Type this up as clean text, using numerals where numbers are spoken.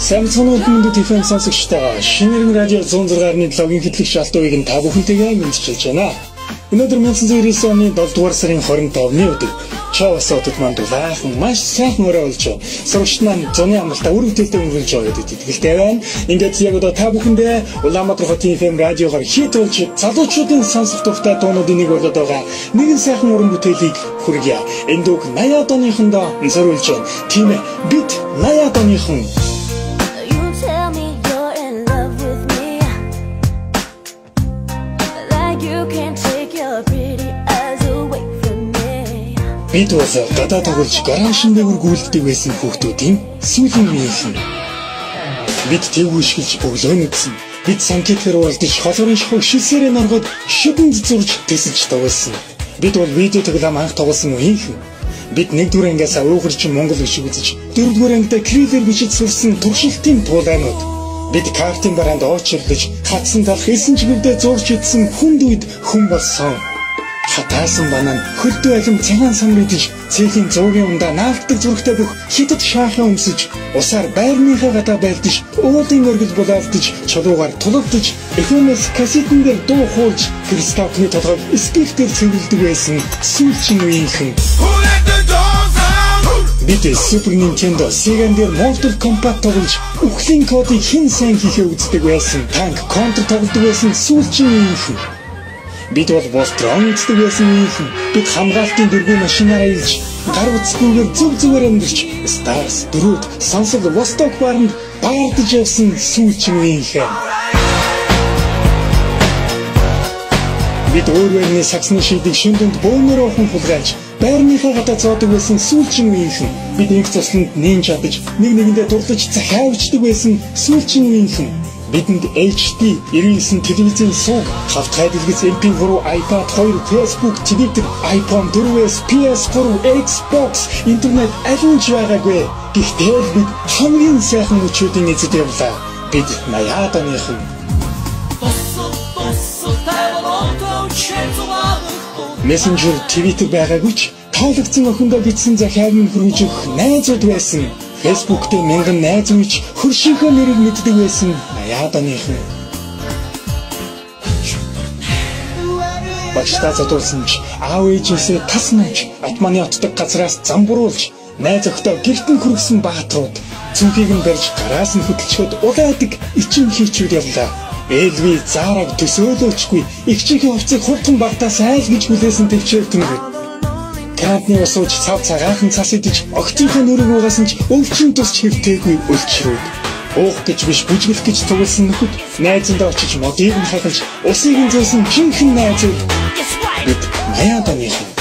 Samsung Windows FM сонсогчдоо шинээр радио 106.7-гийн хөтлөгч Алтуугийг нь та бүхэнтэйгээ мэдчилж байна. Өнөөдөр 1999 оны 7 дугаар сарын 25-ны өдөр Чавс хотод манд дулаахан маш сайхан өрөө болж сурагчид маань зуны амралтаа үр бүтээлтэй өнгөрүүлж байгаа гэдэг итгэлтэй байна. Ингээд яг одоо та бүхэндээ Улаанбаатар хотын FM радиогоор хит болж залуучуудын сонсох дуртай дуунуудын нэг болоод байгаа нэгэн сайхан уран бүтээлийг хүргье. Энэ дүүг 80-аад оныхондоо зориулж байна. Тийм ээ, бид 80-аад оныхон бид бол гадаа тоглож гараашин дээр гүйлдэг байсан хүүхдүүдийн сүүлийн үеийнхэн. Бид тэгвүү шилж өглөө нэгсэн. Бид санкетээр уулдаж холорын шохог шилсээрээ норгоод шидэнд зурж тэсэлж тоглосон. Бид бол видео тоглоом анх тоглосон үеийнхэн. Бид 1-р ангиас уугарч Монгол гişиг үзэж 4-р ангида крилэр бичиж сурсан туршилтын туулайнууд. Бид картын бараанд очирлож хатсан талх эсэн чиглэлдээ зурж идсэн хүнд үед хүн болсон. Хатаасан банан хөлдөө алим цагаан сан мэдэж цэхийн зуугийн ундаа наалтдаг зүрхтэй бүх хятад шаахаа өмсөж усаар байрныхаа гадаа байлдаж уулын өргөл булаалтаж чулуугаар тулалдаж FM-с кассетэн дээр дуу хуулж кристаллны толгойг спикер цэвэрлдэг байсан сүүлчийн үеийнхэн. Бид Super Nintendo Sega дээр Mortal Kombat тоглож үхлийн кодыг хэн сайн хийхээ үздэг байсан. Танк контр тоглодог байсан сүүлчийн үеийнхэн. Бид бол Voltron үздэг байсан юм. Бид хамгаалтын дөрвөн машинаараа илж, гар утасгүйгээр зүгээр амьдарч, Stars, дөрүүд, Сонсог, Vostok баранд баардаж явсан сүүлчийн үеийнхэн. Бид өөрөөрний саксны шийдийг шүндэнд бөөнөрөө хүн хулгайлж, байрныхаа гадаа зоодог байсан сүүлчийн үеийнхэн. Бид инх цусланд нээн чадаж, нэгэндээ дурлаж захиавчдаг байсан сүүлчийн үеийнхэн. Бидэнд HD 99 телевизийн сууг, хавт хайдалгц MP3, iPad 2, Facebook, Twitter, iPhone 4S, PS4, Xbox, интернет аль нь ч байгаагүй. Гэхдээ бид хамгийн сайхан мөчүүдийн эзэд явлаа. Бид 80-аад оныхон. Messenger, Twitter байгаагүй ч таалагдсан охиндоо бичсэн захиаг нь хүргэж өгөх найзууд байсан. Facebook дээр мянган найз үйч хөршийнхөө нэрийг мэддэг байсан 80-аад оныхон. Багштай задуулсан ч аав ээжээсээ тас нууж Атманы отдог газраас замбруулж найз охтоо гэртэн хүргэсэн баатрууд цүнхийг нь барьж гараас нь хөдөлчөөд улаадаг ичин хийчүүд явлаа. Элви заараг төсөөлөөчгүй ихчийнхээ хувцсыг хурдан багтаас айл гэж хүлээсэн төвчөртөн гэв. Кантны усууч цав цагаахан цас идэж огцынхаа нүрийг угаасан ч өвчин тусч хэвтээгүй өлчрөөд. Уух гэж биш бүжгэлэх гэж тугуулсан нөхөд найзандаа очиж модыг нь хахалж усыг нь зөөсөн жинхэнэ найзууд. Бид 80-аад оныхон.